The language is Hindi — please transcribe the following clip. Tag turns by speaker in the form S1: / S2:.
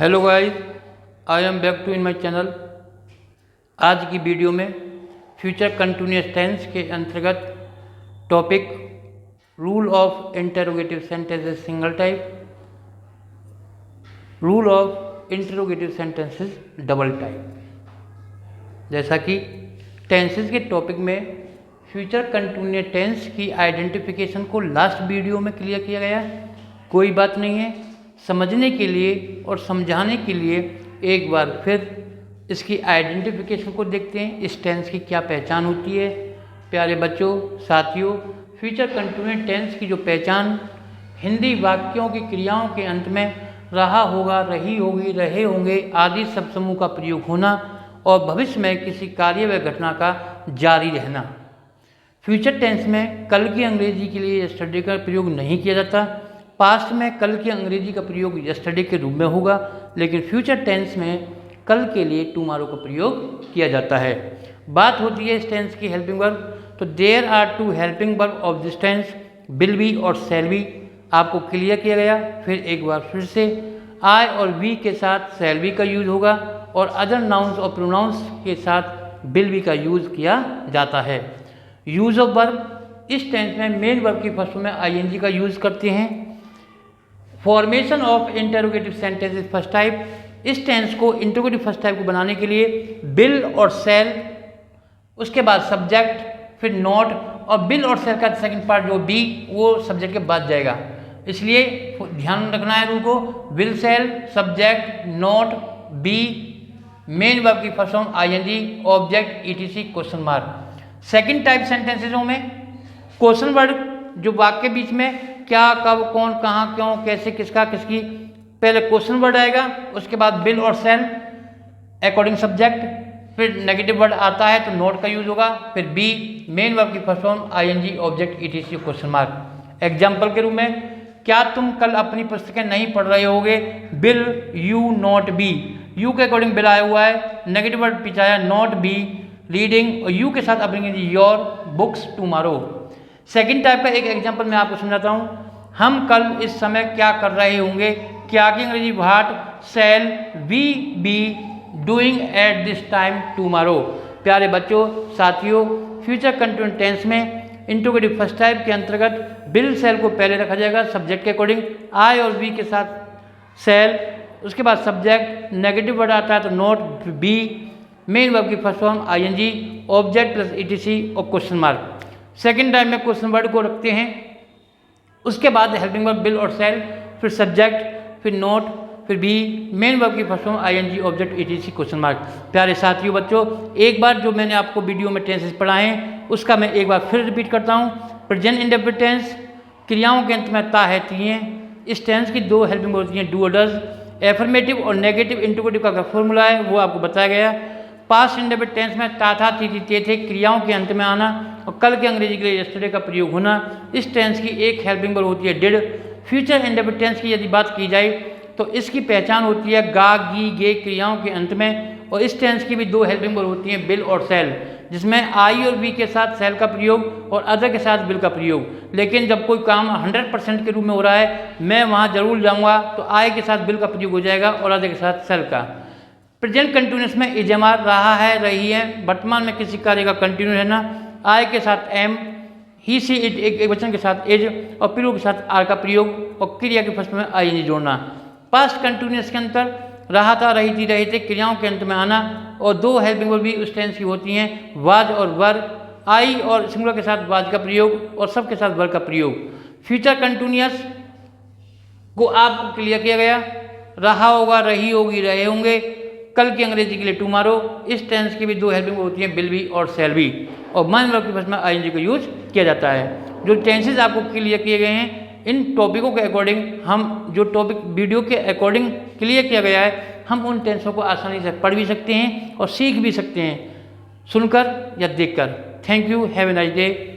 S1: Hello guys, I am back to in my channel. आज की वीडियो में फ्यूचर कंटिन्यूअस टेंस के अंतर्गत topic rule of interrogative sentences single type, rule of interrogative sentences double type. जैसा कि टेंसेस के टॉपिक में फ्यूचर कंटिन्यूअस टेंस की आइडेंटिफिकेशन को लास्ट वीडियो में क्लियर किया गया। कोई बात नहीं है, समझने के लिए और समझाने के लिए एक बार फिर इसकी आइडेंटिफिकेशन को देखते हैं। इस टेंस की क्या पहचान होती है। प्यारे बच्चों, साथियों, फ्यूचर कंटिन्यूअस टेंस की जो पहचान हिंदी वाक्यों की क्रियाओं के अंत में रहा होगा, रही होगी, रहे होंगे आदि शब्द समूह का प्रयोग होना और भविष्य में किसी कार्य व घटना का जारी रहना। फ्यूचर टेंस में कल की अंग्रेजी के लिए यस्टरडे का प्रयोग नहीं किया जाता। पास्ट में कल की अंग्रेजी का प्रयोग यस्टरडे के रूप में होगा, लेकिन फ्यूचर टेंस में कल के लिए टुमारो का प्रयोग किया जाता है। बात होती है इस टेंस की हेल्पिंग वर्ब, तो there are two helping verb of this tense, will be और शैल बी। आपको क्लियर किया गया। फिर एक बार फिर से आई और वी के साथ शैल बी का यूज होगा और अदर नाउन्स और प्रोनाउंस के साथ विल बी का यूज किया जाता है। यूज ऑफ वर्ब, इस टेंस में मेन वर्ब की फर्स्ट में आईएनजी का यूज करते हैं। Formation of interrogative sentences first type, इस टेंस को इंटरोगेटिव फर्स्ट टाइप को बनाने के लिए बिल और सेल, उसके बाद सब्जेक्ट, फिर नॉट, और बिल और सेल का सेकंड पार्ट जो बी वो सब्जेक्ट के बाद जाएगा। इसलिए ध्यान रखना है रूल को। Will, cell, subject, not, be, main verb की first form ING, object, ETC, question mark. Second type सेंटेंसेसों में क्वेश्चन वर्ड, जो वाक्य के बीच में क्या, कब, कौन, कहाँ, क्यों, कैसे, किसका, किसकी, पहले क्वेश्चन वर्ड आएगा, उसके बाद बिल और सेल अकॉर्डिंग सब्जेक्ट, फिर नेगेटिव वर्ड आता है तो नोट का यूज होगा, फिर बी मेन वर्ब की first form ING, object, ETC, question mark. Example के रूप में, क्या तुम कल अपनी पुस्तकें नहीं पढ़ रहे होगे, bill you not be, you के अकॉर्डिंग बिल आया हुआ है, नेगेटिव वर्ड पीछे आया नॉट बी रीडिंग, और यू के साथ अब your books tomorrow. Second type का एक एग्जांपल मैं आपको समझाता हूँ। हम कल इस समय क्या कर रहे होंगे, क्या की अंग्रेजी what shall we be doing at this time tomorrow. प्यारे बच्चों, साथियों, फ्यूचर कंटिन्यूअस टेंस में इंटरोगेटिव फर्स्ट टाइप के अंतर्गत बिल सेल को पहले रखा जाएगा सब्जेक्ट के अकॉर्डिंग, आई और वी के साथ सेल, उसके बाद सब्जेक्ट, नेगेटिव वर्ड आता है तो नॉट, बी मेन वर्ब की first form ING, object plus ETC और क्वेश्चन मार्क। सेकंड टाइम में क्वेश्चन वर्ड को रखते हैं, उसके बाद हेल्पिंग वर्ब बिल और सेल, फिर सब्जेक्ट, फिर नोट, फिर बी मेन वर्ब की first form ING, object, ETC, question mark. प्यारे साथियों बच्चों, एक बार जो मैंने आपको वीडियो में टेंसेस पढ़ाए हैं उसका मैं एक बार फिर रिपीट करता हूँ। प्रेजेंट इंडेफिनिट टेंस, क्रियाओं के अंत में ता है हैं। इस टेंस की दो हेल्पिंग वर्ब होती हैं, डू और डज। एफर्मेटिव और नेगेटिव इंटरोगेटिव का फॉर्मूला है वो आपको बताया गया। पास्ट इंडेफिनिट टेंस में ता था, थी, ते थे, क्रियाओं के अंत में आना और कल के अंग्रेजी के लिए यस्टरडे का प्रयोग होना। इस टेंस की एक हेल्पिंग वर्ब होती है डिड। फ्यूचर इंडेफिनिट टेंस की यदि बात की जाए तो इसकी पहचान होती है गा, गी, गे क्रियाओं के अंत में, और इस टेंस की भी दो हेल्पिंग वर्ब होती हैं बिल और सेल, जिसमें आई और वी के साथ सेल का प्रयोग और अदर के साथ बिल का प्रयोग। लेकिन जब कोई काम 100% के रूप में हो रहा है मैं वहाँ जरूर जाऊँगा तो आई के साथ बिल का प्रयोग हो जाएगा और अदर के साथ सेल का। प्रेजेंट कंटिन्यूअस में इजमार रहा है, रही है, वर्तमान में किसी कार्य का कंटिन्यू रहना, आई के साथ एम, ही सी इट एक वचन के साथ एज और प्रयोग के साथ आर का प्रयोग और क्रिया के फर्स्ट में आई जोड़ना। पास्ट कंटिन्यूअस के अंतर रहा था, रही थी, रहे थे, क्रियाओं के अंत में आना, और दो हेल्पिंग वर्ब भी उस टेंस की होती हैं वाज और वर, आई और सिंगुलर के साथ वाज का प्रयोग और सब के साथ वर का प्रयोग। फ्यूचर कंटिन्यूअस को आपको क्लियर किया गया, रहा होगा, रही होगी, रहे होंगे, कल की अंग्रेजी के लिए टुमारो। इस टेंस की भी दो हेल्पिंग होती हैं बिल बी और सेल बी, और मेन वर्ब के फर्स्ट में आईएनजी का यूज किया जाता है। जो टेंसेस आपको क्लियर किए गए हैं इन टॉपिकों के अकॉर्डिंग, हम जो टॉपिक वीडियो के अकॉर्डिंग क्लियर किया गया है, हम उन टेंसों को आसानी से पढ़ भी सकते हैं और सीख भी सकते हैं सुनकर या देखकर। Thank you, have a nice day.